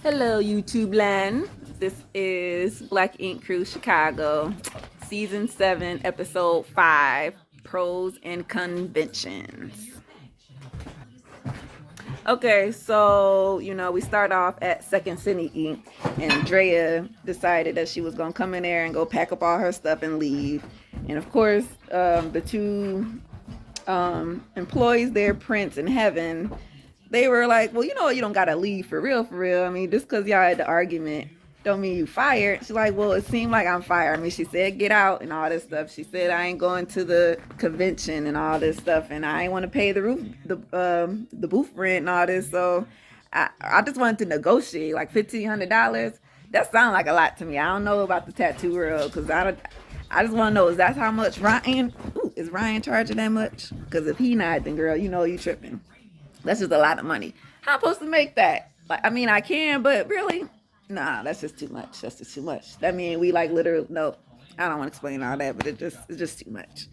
Hello, YouTube land. This is Black Ink Crew Chicago, Season 7, Episode 5, Pros and Conventions. Okay, so, we start off at Second City Ink, and Drea decided that she was going to come in there and go pack up all her stuff and leave. And of course, the two employees there, Prince and Heaven, they were like, well, you don't gotta leave for real, for real. I mean, just because y'all had the argument don't mean you fired. She's like, well, it seemed like I'm fired. I mean, she said get out and all this stuff. She said I ain't going to the convention and all this stuff, and I ain't want to pay the booth rent and all this. So I just wanted to negotiate like $1,500. That sounds like a lot to me. I don't know about the tattoo world because I just want to know, is that how much Ryan? Is Ryan charging that much? Because if he not, then girl, you tripping. That's just a lot of money. How am I supposed to make that? Like, I mean, I can, but really, nah, that's just too much. That's just too much. That means we like literally, no, I don't want to explain all that, but it's just too much.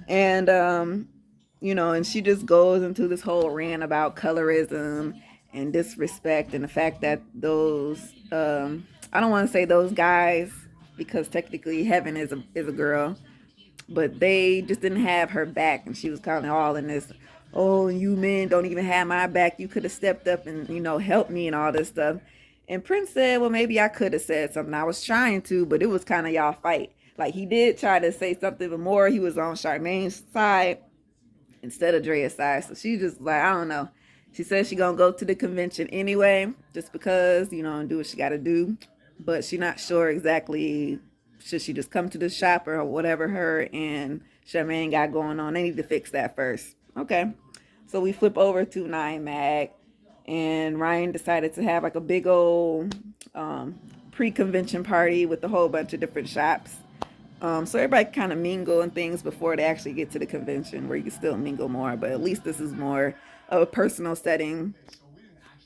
And and she just goes into this whole rant about colorism and disrespect and the fact that those I don't want to say those guys because technically Heaven is a girl, but they just didn't have her back, and she was kind of all in this, oh, you men don't even have my back, you could have stepped up and helped me and all this stuff. And Prince said, well, maybe I could have said something, I was trying to, but it was kind of y'all fight. Like, he did try to say something, but more he was on Charmaine's side instead of Drea's side. So she just like, I don't know, she said she gonna go to the convention anyway just because and do what she gotta do, but she not sure exactly, should she just come to the shop or whatever her and Charmaine got going on. They need to fix that first. Okay. So we flip over to 9 Mag, and Ryan decided to have like a big old pre-convention party with a whole bunch of different shops. So everybody kind of mingle and things before they actually get to the convention, where you can still mingle more, but at least this is more of a personal setting.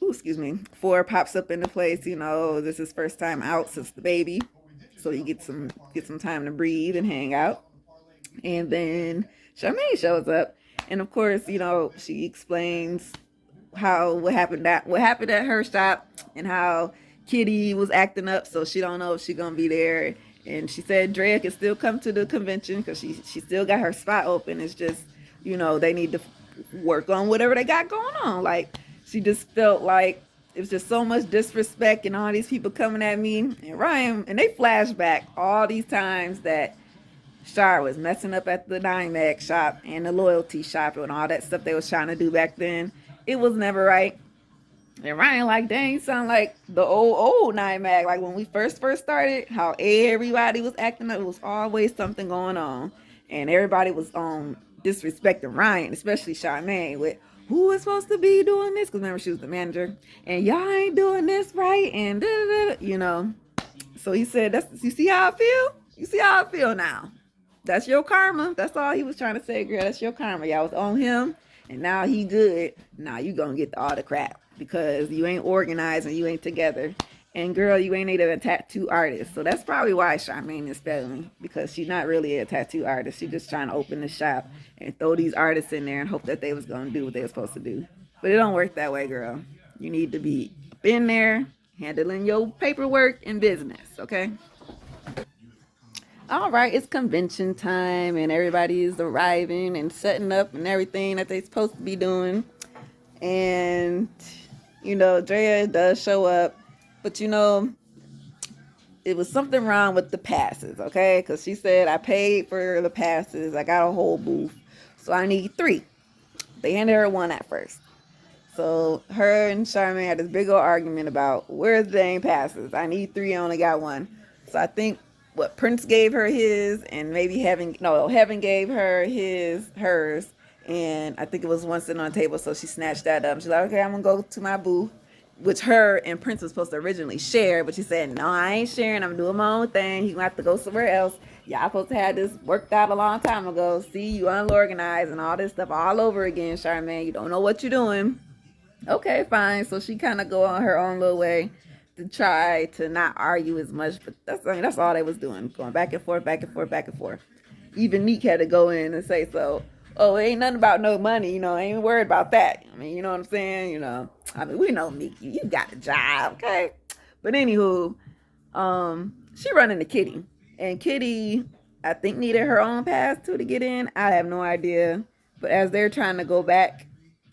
Ooh, excuse me. 4 pops up in the place. This is first time out since the baby, so you get some time to breathe and hang out. And then Charmaine shows up, and of course, she explains what happened at her shop and how Kitty was acting up, so she don't know if she's gonna be there. And she said Drea can still come to the convention because she still got her spot open. It's just they need to work on whatever they got going on. Like, she just felt like it was just so much disrespect and all these people coming at me and Ryan, and they flash back all these times that Shar was messing up at the Mag shop and the loyalty shop and all that stuff they was trying to do back then. It was never right. And Ryan like, dang, sound like the old Mag. Like when we first started, how everybody was acting up. It was always something going on. And everybody was disrespecting Ryan, especially Charmaine, with who is supposed to be doing this? Because remember, she was the manager. And y'all ain't doing this right. And So he said, you see how I feel? You see how I feel now? That's your karma. That's all he was trying to say, girl. That's your karma. Y'all was on him, and now he good. Now you gonna get all the crap because you ain't organized and you ain't together. And girl, you ain't even a tattoo artist. So that's probably why Charmaine is failing, because she's not really a tattoo artist. She's just trying to open the shop and throw these artists in there and hope that they was gonna do what they were supposed to do. But it don't work that way, girl. You need to be up in there handling your paperwork and business, okay? All right, it's convention time and everybody is arriving and setting up and everything that they're supposed to be doing. And, Drea does show up, but it was something wrong with the passes, okay? Because she said, I paid for the passes. I got a whole booth, so I need 3. They handed her 1 at first. So her and Charmaine had this big old argument about where's the dang passes. I need 3, I only got 1. So I think what Prince gave her his, and maybe Heaven gave her hers, and I think it was one sitting on the table, so she snatched that up. She's like, okay, I'm gonna go to my booth, which her and Prince was supposed to originally share, but she said, no, I ain't sharing, I'm doing my own thing, he's gonna have to go somewhere else. Y'all supposed to have this worked out a long time ago. See, you unorganized and all this stuff all over again, Charmaine. You don't know what you're doing. Okay, fine. So she kind of go on her own little way to try to not argue as much, but that's all they was doing, going back and forth, back and forth, back and forth. Even Neek had to go in and say, so Oh, it ain't nothing about no money, I ain't worried about that. I mean, you know what I'm saying? I mean, we know Mickey, you got a job, okay? But anywho, she running to Kitty. And Kitty, I think, needed her own pass too to get in. I have no idea. But as they're trying to go back,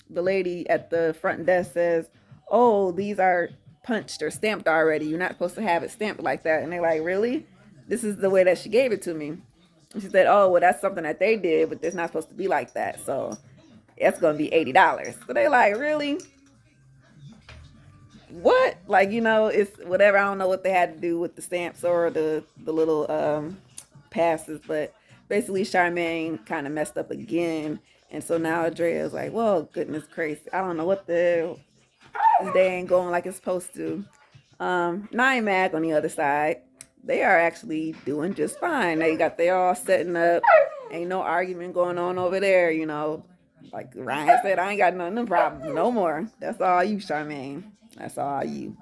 the lady at the front desk says, "Oh, these are punched or stamped already. You're not supposed to have it stamped like that." And they're like, "Really? This is the way that she gave it to me." And she said, "Oh, well, that's something that they did, but it's not supposed to be like that. So it's going to be $80." So they like, "Really? What?" Like, it's whatever. I don't know what they had to do with the stamps or the little passes, but basically Charmaine kind of messed up again. And so now Andrea's like, "Well, goodness gracious, I don't know what the this day ain't going like it's supposed to." Nine Mag on the other side, they are actually doing just fine. They all setting up. Ain't no argument going on over there. Like Ryan said, I ain't got no problems no more. That's all you, Charmaine. That's all you.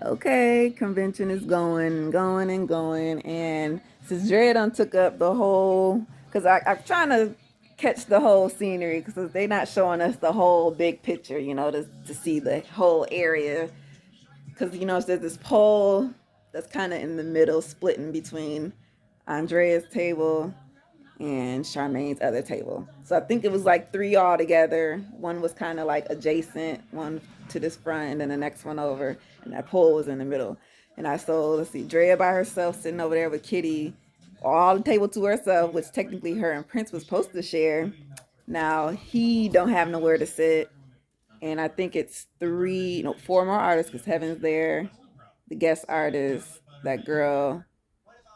Okay, convention is going and going and going. And since Dre done took up the whole, because I'm trying to catch the whole scenery because they not showing us the whole big picture, to see the whole area. Because, there's this pole that's kind of in the middle, splitting between Andrea's table and Charmaine's other table. So I think it was like three all together. One was kind of like adjacent, one to this front, and then the next one over, and that pole was in the middle. And I saw, let's see, Drea by herself sitting over there with Kitty, all the table to herself, which technically her and Prince was supposed to share. Now he don't have nowhere to sit, and I think it's four more artists because Heaven's there, the guest artist, that girl,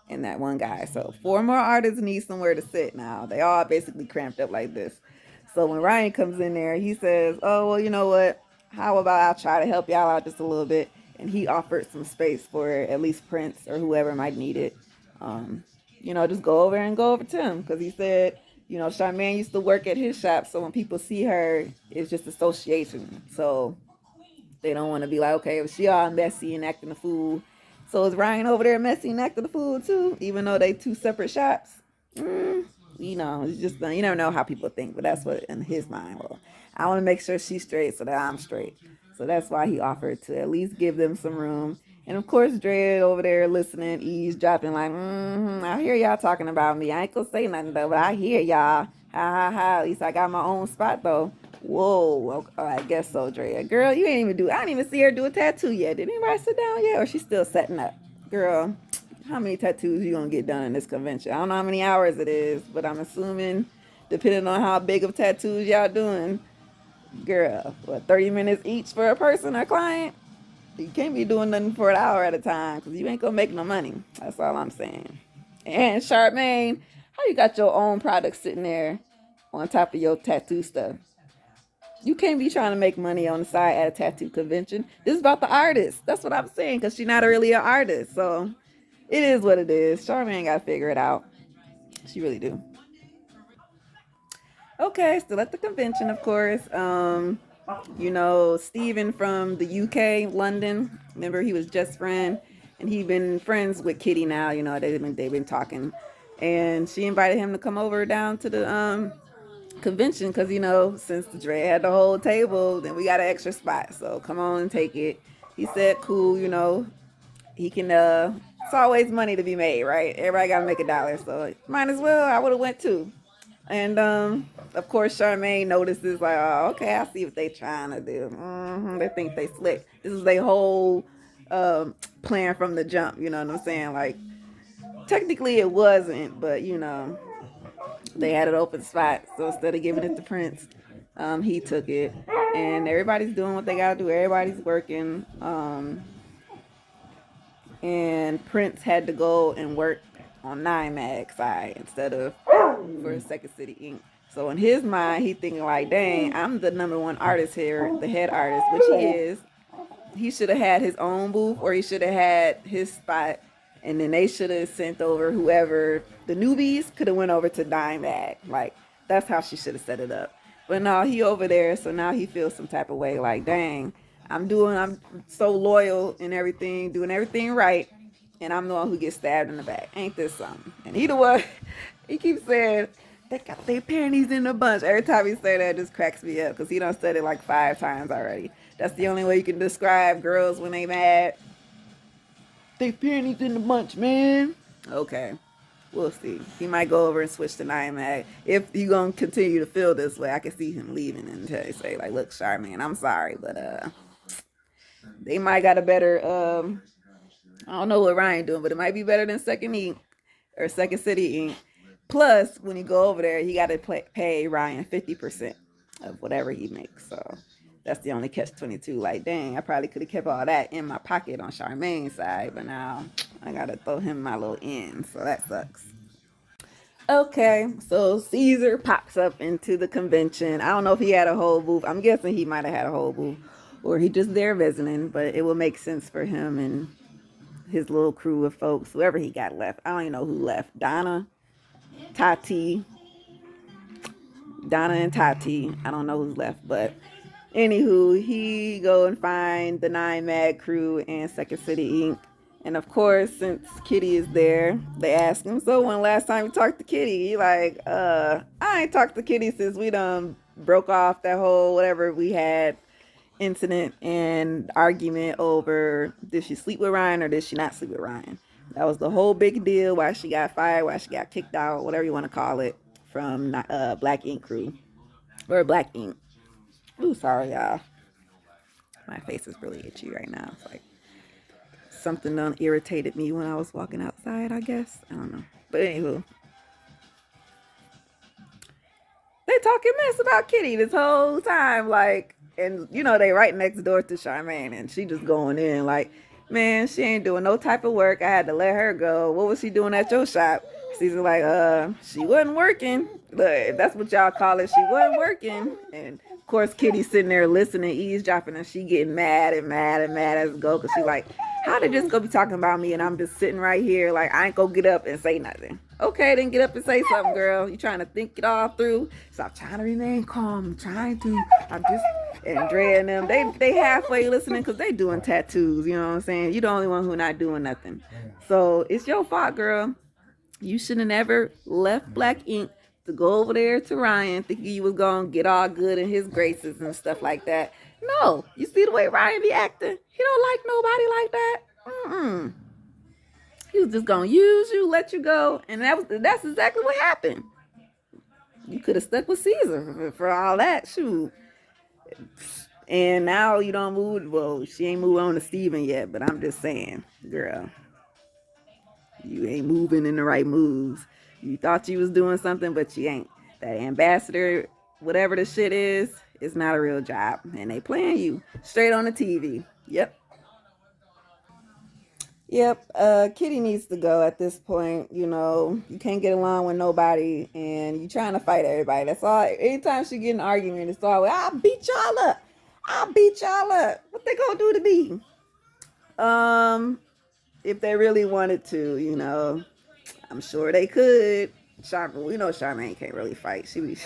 and that one guy. So four more artists need somewhere to sit now. They all basically cramped up like this. So when Ryan comes in there, he says, "Oh, well, you know what? How about I'll try to help y'all out just a little bit." And he offered some space for at least Prince or whoever might need it. Just go over to him because he said, Charmaine used to work at his shop. So when people see her, it's just association. So they don't want to be like, okay, well, she all messy and acting a fool. So is Ryan over there messy and acting a fool too, even though they two separate shops? It's just you never know how people think, but that's what in his mind. Well, I want to make sure she's straight so that I'm straight. So that's why he offered to at least give them some room. And of course, Dre over there listening, eavesdropping, like, I hear y'all talking about me. I ain't gonna say nothing though, but I hear y'all. Ha ha ha. At least I got my own spot though. Whoa, okay, I guess so, Drea. Girl, you ain't even I didn't even see her do a tattoo yet. Did anybody sit down yet? Or she's still setting up? Girl, how many tattoos you gonna get done in this convention? I don't know how many hours it is, but I'm assuming, depending on how big of tattoos y'all doing, girl, 30 minutes each for a person or client? You can't be doing nothing for an hour at a time because you ain't gonna make no money. That's all I'm saying. And Charmaine, how you got your own product sitting there on top of your tattoo stuff? You can't be trying to make money on the side at a tattoo convention. This is about the artist. That's what I'm saying because she's not really an artist. So it is what it is. Charmaine got to figure it out. She really do. Okay, still at the convention, of course. Steven from the UK, London. Remember, he was just friend, and he been friends with Kitty now. They've been talking, and she invited him to come over down to the convention because since the Dre had the whole table, then we got an extra spot. So come on and take it. He said, "Cool, he can. It's always money to be made, right? Everybody got to make a dollar, so might as well. I would have went too." And of course, Charmaine notices, like, "Oh, okay, I see what they trying to do. They think they slick. This is their whole plan from the jump. You know what I'm saying? Like, technically it wasn't, but they had an open spot. So instead of giving it to Prince, he took it. And everybody's doing what they gotta do. Everybody's working. And Prince had to go and work on Nine Mag side instead of for Second City Inc. So in his mind, he thinking like, dang, I'm the number one artist here, the head artist, which he is. He should have had his own booth, or he should have had his spot, and then they should have sent over whoever the newbies could have went over to Dime Mag. Like, that's how she should have set it up. But no, he over there, so now he feels some type of way, like, dang, I'm so loyal and everything, doing everything right, and I'm the one who gets stabbed in the back. Ain't this something? And he the one, he keeps saying, They got their panties in a bunch. Every time he say that, it just cracks me up because he done said it like 5 times already. That's the only way you can describe girls when they mad. They panties in a bunch, man. Okay, we'll see. He might go over and switch to Nine Mag. If you gonna continue to feel this way, I can see him leaving and say like, "Look, Charmaine, I'm sorry, but they might got a better I don't know what Ryan doing, but it might be better than Second Ink or Second City Ink. Plus, when you go over there, you got to pay Ryan 50% of whatever he makes. So that's the only catch 22. Like, dang, I probably could have kept all that in my pocket on Charmaine's side, but now I got to throw him my little in. So that sucks. Okay, so Caesar pops up into the convention. I don't know if he had a whole booth. I'm guessing he might have had a whole booth, or he just there visiting. But it will make sense for him and his little crew of folks, whoever he got left. I don't even know who left. Tati, Donna and Tati. I don't know who's left, but anywho, he go and find the Nine Mad crew and Second City Inc. And of course, since Kitty is there, they ask him, so when last time you talked to Kitty? He like, I ain't talked to Kitty since we done broke off that whole whatever we had incident and argument over did she sleep with Ryan or did she not sleep with Ryan. That was the whole big deal, why she got fired, why she got kicked out, whatever you want to call it, from Black Ink crew or Black Ink. Ooh, sorry y'all, my face is really itchy right now. It's like something done irritated me when I was walking outside, I guess. I don't know, but anywho, they talking mess about Kitty this whole time, like, and you know they right next door to Charmaine, and she just going in like, man, she ain't doing no type of work. I had to let her go. What was she doing at your shop? She's like, she wasn't working. But that's what y'all call it. She wasn't working. And of course, Kitty's sitting there listening, eavesdropping, and she getting mad and mad and mad as it go, because she like, how they just go be talking about me and I'm just sitting right here like I ain't gonna get up and say nothing. Okay, then get up and say something, girl. You trying to think it all through. Stop trying to remain calm. I'm trying to. I'm just, and Dre and them, they halfway listening because they doing tattoos. You know what I'm saying? You the only one who not doing nothing. So it's your fault, girl. You should have never left Black Ink to go over there to Ryan thinking you was gonna get all good in his graces and stuff like that. No, you see the way Ryan be acting? He don't like nobody like that. Mm-mm. He was just gonna use you, let you go, and that's exactly what happened. You could have stuck with Caesar for all that, shoot. And now you don't move. Well, she ain't moved on to Steven yet, but I'm just saying, girl, you ain't moving in the right moves. You thought you was doing something, but you ain't. That ambassador, whatever the shit is, it's not a real job, and they playing you straight on the TV. Yep. Yep, Kitty needs to go at this point. You know, you can't get along with nobody, and you trying to fight everybody. That's all. Anytime she get an argument, it's always, I'll beat y'all up. I'll beat y'all up. What they gonna do to me? If they really wanted to, you know, I'm sure they could. We know Charmaine can't really fight. She be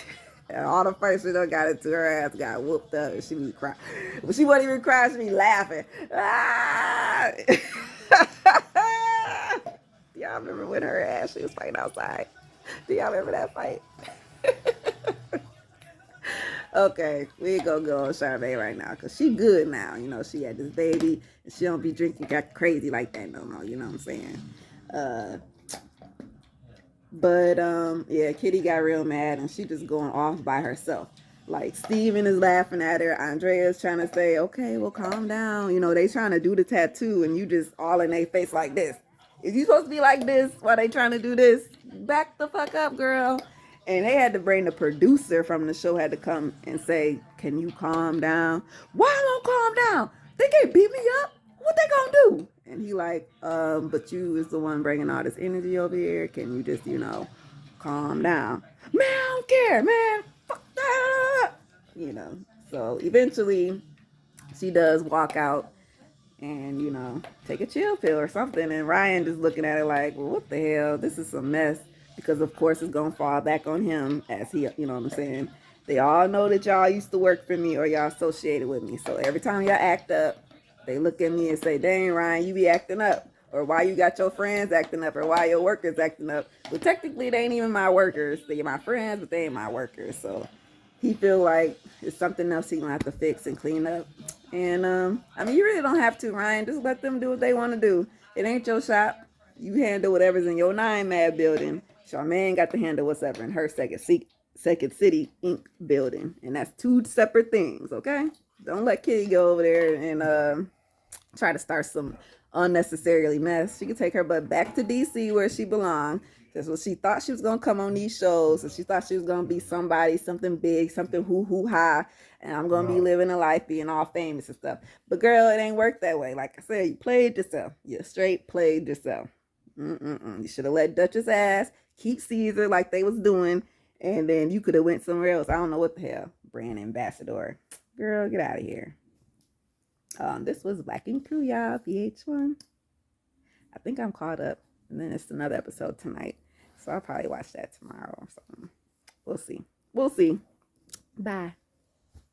all the fights she done got into, her ass got whooped up, and she be crying. But she wasn't even crying. She be laughing. Ah! Y'all remember when her ass she was fighting outside? Do y'all remember that fight? Okay, we ain't gonna go on Charmaine right now because she good now. You know, she had this baby and she don't be drinking got crazy like that no more. You know what I'm saying? But yeah, Kitty got real mad and she just going off by herself. Like Steven is laughing at her. Andrea's trying to say, okay, well, calm down. You know, they trying to do the tattoo and you just all in their face like this. Is you supposed to be like this while they trying to do this? Back the fuck up, girl. And they had to bring the producer from the show had to come and say, can you calm down? Why I won't calm down? They can't beat me up. What they gonna do? And he like, but you is the one bringing all this energy over here. Can you just, you know, calm down? Man, I don't care, man. Fuck that. You know, so eventually she does walk out and, you know, take a chill pill or something. And Ryan just looking at it like, well, what the hell? This is some mess. Because, of course, it's going to fall back on him as he, you know what I'm saying? They all know that y'all used to work for me or y'all associated with me. So every time y'all act up, they look at me and say, dang, Ryan, you be acting up. or why you got your friends acting up, or why your workers acting up. But technically, they ain't even my workers. They're my friends, but they ain't my workers. So he feel like it's something else he gonna have to fix and clean up. And I mean, you really don't have to, Ryan. Just let them do what they want to do. It ain't your shop. You handle whatever's in your 9 Mad building. Charmaine got to handle whatever in her Second City Inc. building, and that's 2 separate things. Okay, don't let Kitty go over there and try to start some unnecessarily mess. She can take her butt back to DC where she belongs. That's what she thought she was gonna come on these shows, and she thought she was gonna be somebody, something big, something hoo ha, and I'm gonna be living a life, being all famous and stuff. But girl, it ain't worked that way. Like I said, you played yourself. You straight played yourself. You should have let Duchess ass keep Caesar like they was doing, and then you could have went somewhere else. I don't know what the hell. Brand ambassador. Girl, get out of here. This was Black and Crew, y'all, VH1. I think I'm caught up. And then it's another episode tonight. So I'll probably watch that tomorrow or something. We'll see. We'll see. Bye.